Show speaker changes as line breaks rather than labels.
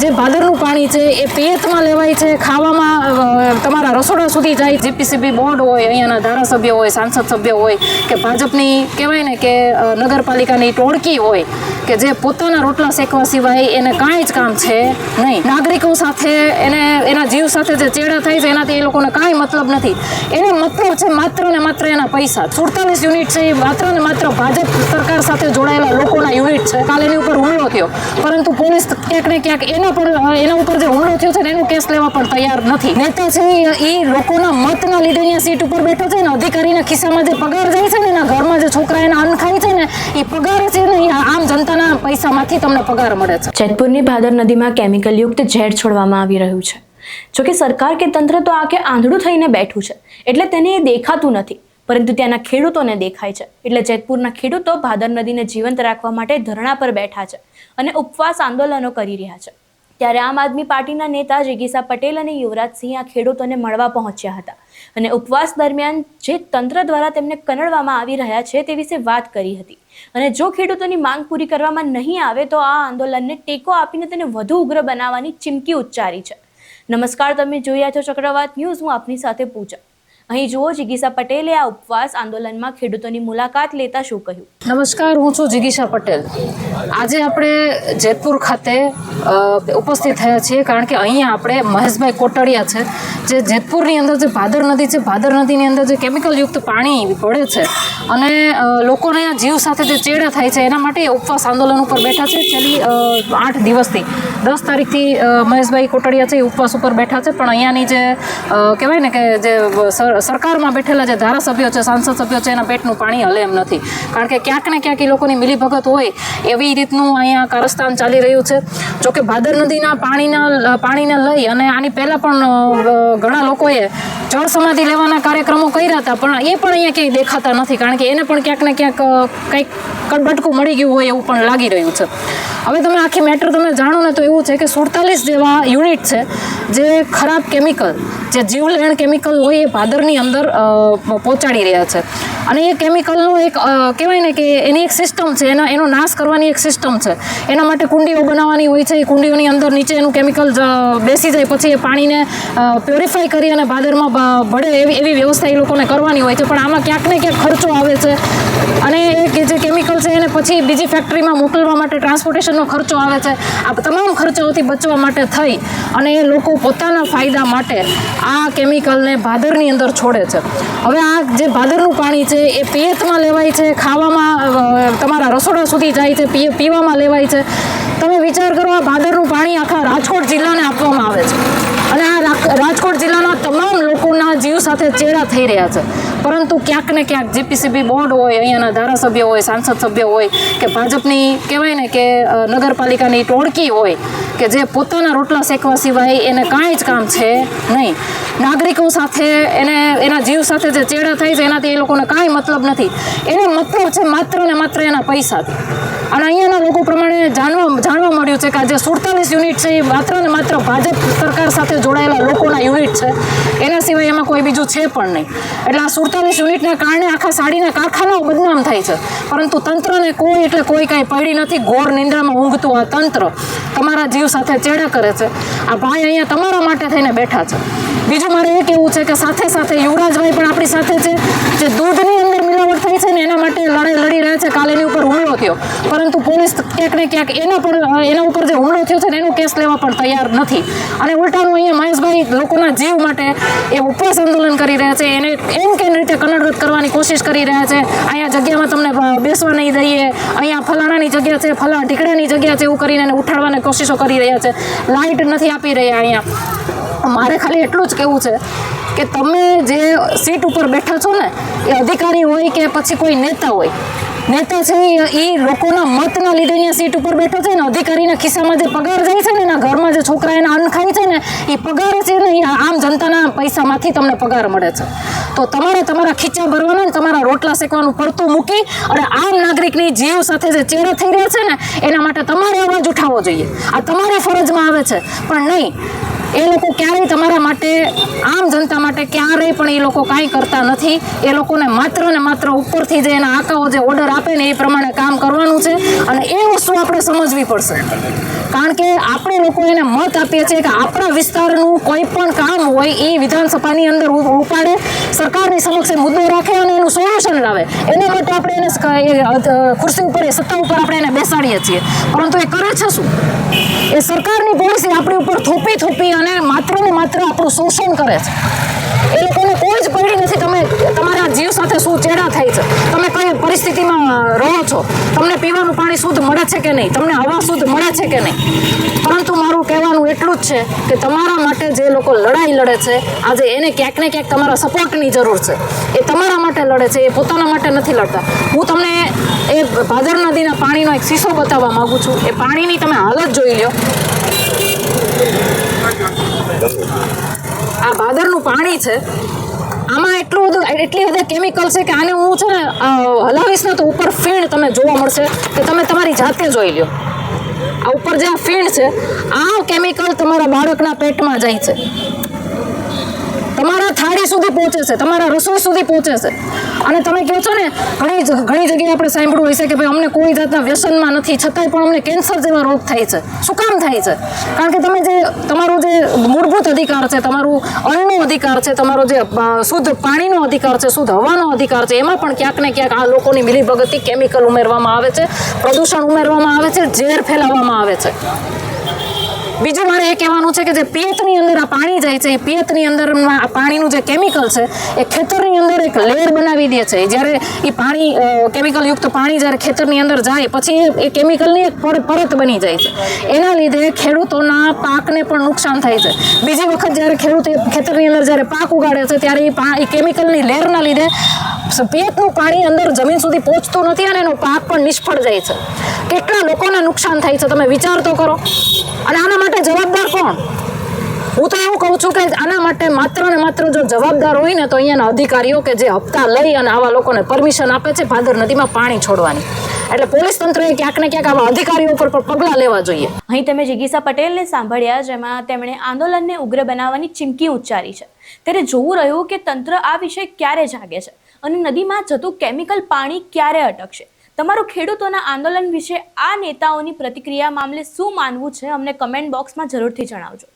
જે ભાદરનું પાણી છે એ પિયતમાં લેવાય છે, ખાવામાં તમારા રસોડા સુધી જાય। જીપીસીબી બોર્ડ હોય, અહીંયાના ધારાસભ્ય હોય, સાંસદ સભ્ય હોય કે ભાજપની કહેવાય ને કે નગરપાલિકાની ટોળકી હોય કે જે પોતાના રોટલા શેકવા સિવાય એને કાંઈ જ કામ છે નહીં। નાગરિકો સાથે એના જીવ સાથે જે ચેડા થાય છે એનાથી એ લોકોને કાંઈ મતલબ નથી। એને મતલબ છે માત્ર ને માત્ર એના પૈસા। 47 યુનિટ છે એ માત્ર ને માત્ર ભાજપ સરકાર સાથે જોડાયેલા લોકોના યુનિટ છે। કાલે એની ઉપર હુમલો થયો, પરંતુ પોલીસ ક્યાંક ને ક્યાંક એના ઉપર જે હુમલો થયો છે ને એનું કેસ લેવા પણ તૈયાર નથી। નેતા છે એ લોકોના મતના લીધે અહીંયા સીટ ઉપર બેઠો છે ને અધિકારીના ખિસ્સામાં જે પગાર જાય છે ને એના ઘરમાં જે છોકરા એના અન્ન ખાય છે ને એ પગાર છે ને આમ જનતાના પૈસામાંથી તમને પગાર મળે છે।
જેતપુરની ભાદર નદીમાં કેમિકલયુક્ત ઝેર છોડવામાં આવી રહ્યું છે। જોકે સરકાર કે તંત્ર તો આંખે આંધળું થઈને બેઠું છે, એટલે તેને એ દેખાતું નથી, પરંતુ ત્યાંના ખેડૂતોને દેખાય છે। એટલે જેતપુરના ખેડૂતો ભાદર નદીને જીવંત રાખવા માટે ધરણા પર બેઠા છે અને ઉપવાસ આંદોલનો કરી રહ્યા છે। ત્યારે આમ આદમી પાર્ટીના નેતા જિગીસા પટેલ અને યુવરાજસિંહ આ ખેડૂતોને મળવા પહોંચ્યા હતા અને ઉપવાસ દરમિયાન જે તંત્ર દ્વારા તેમને કનડવામાં આવી રહ્યા છે તે વિશે વાત કરી હતી અને જો ખેડૂતોની માંગ પૂરી કરવામાં નહીં આવે તો આ આંદોલનને ટેકો આપીને તેને વધુ ઉગ્ર બનાવવાની ચીમકી ઉચ્ચારી છે। નમસ્કાર, તમે જોઈ રહ્યા છો ચક્રવાત ન્યૂઝ। હું આપની સાથે પૂજા। અહીં જુઓ જિગીસા પટેલે આ ઉપવાસ આંદોલનમાં ખેડૂતોની મુલાકાત લેતા શું કહ્યું।
નમસ્કાર, હું છું જિગીસા પટેલ। આજે આપણે જેતપુર ખાતે ઉપસ્થિત થયા છીએ કારણ કે અહીંયા આપણે મહેશભાઈ કોટડિયા છે જે જેતપુરની અંદર જે ભાદર નદી છે, ભાદર નદીની અંદર જે કેમિકલયુક્ત પાણી પડે છે અને લોકોને આ જીવ સાથે જે ચેડા થાય છે એના માટે ઉપવાસ આંદોલન ઉપર બેઠા છે। છેલ્લી 8 દિવસથી 10 તારીખથી મહેશભાઈ કોટડિયા છે એ ઉપવાસ ઉપર બેઠા છે, પણ અહીંયાની જે કહેવાય ને કે જે સરકારમાં બેઠેલા જે ધારાસભ્યો છે, સાંસદ સભ્યો છે એના પેટનું પાણી હલે એમ નથી, કારણ કે ક્યાંક ને ક્યાંક એ લોકોની મિલીભગત હોય એવી રીતનું અહીંયા કારસ્તાન ચાલી રહ્યું છે। જોકે ભાદર નદીના પાણીને લઈ અને આની પહેલાં પણ ઘણા લોકોએ જળ સમાધિ લેવાના કાર્યક્રમો કર્યા હતા, પણ એ પણ અહીંયા ક્યાંય દેખાતા નથી, કારણ કે એને પણ ક્યાંક ને ક્યાંક કંઈક કડબટકું મળી ગયું હોય એવું પણ લાગી રહ્યું છે। હવે તમે આખી મેટર તમે જાણો ને તો એવું છે કે 47 જેવા યુનિટ છે જે ખરાબ કેમિકલ, જે જીવલેણ કેમિકલ હોય એ ભાદરની અંદર પહોંચાડી રહ્યા છે અને એ કેમિકલનો એક કહેવાય ને કે એની એક સિસ્ટમ છે, એનો નાશ કરવાની એક સિસ્ટમ છે। એના માટે કુંડીઓ બનાવવાની હોય છે, એ કુંડીઓની અંદર નીચે એનું કેમિકલ બેસી જાય, પછી એ પાણીને પ્યોરિફાઈ કરી અને ભાદરમાં ભળે એવી વ્યવસ્થા એ લોકોને કરવાની હોય છે, પણ આમાં ક્યાંક ને ક્યાંક ખર્ચો આવે છે અને એ જે કેમિકલ છે એને પછી બીજી ફેક્ટરીમાં મોકલવા માટે ટ્રાન્સપોર્ટેશનનો ખર્ચો આવે છે। આ તમામ ખર્ચાઓથી બચવા માટે થઈ અને એ લોકો પોતાના ફાયદા માટે આ કેમિકલને ભાદરની અંદર છોડે છે। હવે આ જે ભાદરનું પાણી છે એ પિયતમાં લેવાય છે, ખાવામાં તમારા રસોડા સુધી જાય છે, પીવામાં લેવાય છે। તમે વિચાર કરો, આ ભાદરનું પાણી આખા રાજકોટ જિલ્લાને આપવામાં આવે છે અને આ રાજકોટ જિલ્લાના તમામ લોકોના જીવ સાથે ચેડા થઈ રહ્યા છે, પરંતુ ક્યાંક ને ક્યાંક જીપીસીબી બોર્ડ હોય, અહીંયાના ધારાસભ્ય હોય, સાંસદ સભ્ય હોય કે ભાજપની કહેવાય ને કે નગરપાલિકાની ટોળકી હોય કે જે પોતાના રોટલા શેકવા સિવાય એને કાંઈ જ કામ છે નહીં। નાગરિકો સાથે એના જીવ સાથે જે ચેડા થાય છે એનાથી એ લોકોને કાંઈ મતલબ નથી। એને મતલબ છે માત્ર ને માત્ર એના પૈસાથી। અને અહીંયાના લોકો પ્રમાણે જાણવા મળ્યું છે કે આ જે 47 યુનિટ છે એ માત્ર ને માત્ર ભાજપ સરકાર સાથે જોડાયેલા લોકોના યુનિટ છે, એના સિવાય એમાં કોઈ બીજું છે પણ નહીં। એટલે આ 47 યુનિટના કારણે આખા સાડીના કારખાનાઓ બદનામ થાય છે, પરંતુ તંત્રને કોઈ કાંઈ પડી નથી। ઘોર નિંદ્રામાં ઊંઘતું આ તંત્ર તમારા જીવ સાથે ચેડા કરે છે। આ ભાઈ અહીંયા તમારા માટે થઈને બેઠા છે। બીજું મારે એ કહેવું છે કે સાથે સાથે યુવરાજભાઈ પણ આપણી સાથે છે, જે દૂધની અંદર મિલાવટ થાય છે ને એના માટે લડાઈ લડી રહ્યા છે। કાલે એની ઉપર હુમલો થયો, પરંતુ પોલીસ ક્યાંક ને ક્યાંક એના ઉપર જે હુમલો થયો છે ને એનું કેસ લેવા પણ તૈયાર નથી અને ઉલટાનું અહીંયા મહેશભાઈ લોકોના જીવ માટે એ ઉપવાસ આંદોલન કરી રહ્યા છે, એને એમ કે રીતે કનડગત કરવાની કોશિશ કરી રહ્યા છે। અહીંયા જગ્યામાં તમને બેસવા નહીં દઈએ, અહીંયા ફલાણાની જગ્યા છે, ફલાણા ઢીકડાની જગ્યા છે, એવું કરીને એને ઉઠાડવાની કોશિશો કરી રહ્યા છે। લાઇટ નથી આપી રહ્યા અહીંયા। મારે ખાલી એટલું જ કહેવું છે કે તમે જે સીટ ઉપર બેઠા છો ને એ અધિકારી હોય કે પછી કોઈ નેતા હોય, નેતા છે એ લોકોના મતના લીધે અહીંયા સીટ ઉપર બેઠો છે ને અધિકારીના ખિસ્સામાં જે પગાર જાય છે ને એના ઘરમાં જે છોકરા એના અન્ન ખાય છે ને એ પગાર છે ને એ આમ જનતાના પૈસામાંથી તમને પગાર મળે છે। તો તમારે તમારા ખીચા ભરવાના ને તમારા રોટલા શેકવાનું પડતું મૂકી અને આમ નાગરિકની જીવ સાથે જે ચેડા થઈ રહ્યા છે ને એના માટે તમારે અવાજ ઉઠાવવો જોઈએ। આ તમારી ફરજમાં આવે છે, પણ નહીં, એ લોકો ક્યારેય તમારા માટે, આમ જનતા માટે ક્યારેય પણ એ લોકો કાંઈ કરતા નથી। એ લોકોને માત્ર ને માત્ર ઉપરથી જે એના આકાઓ જે ઓર્ડર આપે ને એ પ્રમાણે કામ કરવાનું છે અને એ વસ્તુ આપણે સમજવી પડશે, કારણ કે આપણે આપણે લોકો એને મત આપીએ છીએ કે આપણા વિસ્તારનું કોઈ પણ કામ હોય એ વિધાનસભાની અંદર ઉપાડે, સરકારની સમક્ષ એ મુદ્દો રાખે અને એનું સોલ્યુશન લાવે. એના માટે આપણે એને ખુરશી ઉપર, સત્તા ઉપર આપણે એને બેસાડીએ છીએ. પરંતુ એ કરે છે શું? એ સરકારની પોલિસી આપણી ઉપર થોપી અને માત્ર ને માત્ર આપણું શોષણ કરે છે. એ લોકોને કોઈ જ પડી નથી તમે તમારા જીવ સાથે શું ચેડા થાય છે, તમે કઈ પરિસ્થિતિમાં રહો છો, તમને પીવાનું પાણી શુદ્ધ મળે છે કે નહીં, તમને હવા શુદ્ધ મળે છે કે નહીં. પરંતુ મારું કહેવાનું એટલું જ છે કે તમારા માટે જે લોકો લડાઈ લડે છે આજે, એને ક્યાંક ને ક્યાંક તમારા સપોર્ટની જરૂર છે. એ તમારા માટે લડે છે, એ પોતાના માટે નથી લડતા. હું તમને એ ભાદર નદીના પાણીનો એક શીશો બતાવવા માંગુ છું. એ પાણીની તમે હાલત જોઈ લો. આ ભાદરનું પાણી છે, આમાં એટલી હદે કેમિકલ છે કે આને હું છે ને હલાવીશ ને તો ઉપર ફીણ તમને જોવા મળશે કે તમે તમારી જાતે જોઈ લો. આ ઉપર જે ફીણ છે, આ કેમિકલ તમારા બાળકના પેટમાં જાય છે, તમારા થાળી સુધી પહોંચે છે, તમારા રસોઈ સુધી પહોંચે છે. અને તમે કહો છો ને, ઘણી જગ્યાએ આપણે સાંભળ્યું હોય છે કે ભાઈ અમને કોઈ જાતના વ્યસનમાં નથી, છતાંય પણ અમને કેન્સર જેવા રોગ થાય છે. શું કામ થાય છે? કારણ કે તમે તમારો જે મૂળભૂત અધિકાર છે, તમારું અન્નનો અધિકાર છે, તમારો જે શુદ્ધ પાણીનો અધિકાર છે, શુદ્ધ હવાનો અધિકાર છે, એમાં પણ ક્યાંક ને ક્યાંક આ લોકોની મિલીભગતથી કેમિકલ ઉમેરવામાં આવે છે, પ્રદૂષણ ઉમેરવામાં આવે છે, ઝેર ફેલાવવામાં આવે છે. બીજું મારે એ કહેવાનું છે કે જે પિયતની અંદર આ પાણી જાય છે, એ પિયતની અંદર આ પાણીનું જે કેમિકલ છે એ ખેતરની અંદર એક લેયર બનાવી દે છે. જ્યારે એ પાણી કેમિકલયુક્ત પાણી જ્યારે ખેતરની અંદર જાય પછી એ કેમિકલની એક પરત બની જાય છે. એના લીધે ખેડૂતોના પાકને પણ નુકસાન થાય છે. બીજી વખત જ્યારે ખેડૂત ખેતરની અંદર જ્યારે પાક ઉગાડે છે ત્યારે એ કેમિકલની લેયરના લીધે પિયતનું પાણી અંદર જમીન સુધી પહોંચતું નથી અને એનો પાક પણ નિષ્ફળ જાય છે. કેટલા લોકોને નુકસાન થાય છે તમે વિચાર તો કરો. અને આના માટે જવાબદાર કોણ? હું તો એવું કહું છું કે આના માટે માત્ર ને માત્ર જો જવાબદાર હોય ને તો અહીંયાના અધિકારીઓ કે જે હપ્તા લઈ અને આવા લોકોને પરમિશન આપે છે ભાદર નદીમાં પાણી છોડવાની. એટલે પોલીસ તંત્રએ ક્યાંક ને ક્યાંક આવા અધિકારીઓ પર પગલાં લેવા જોઈએ.
અહીં તમે જિગીસા પટેલને સાંભળ્યા, જેમાં તેમણે આંદોલનને ઉગ્ર બનાવવાની ચીમકી ઉચ્ચારી છે. ત્યારે જોવું રહ્યું કે તંત્ર આ વિષય ક્યારે જાગે છે અને નદીમાં જતું કેમિકલ પાણી ક્યારે અટકશે. તમારું ખેડૂતોના આંદોલન વિશે આ નેતાઓની પ્રતિક્રિયા મામલે શું માનવું છે, અમને કમેન્ટ બોક્સમાં જરૂરથી જણાવજો.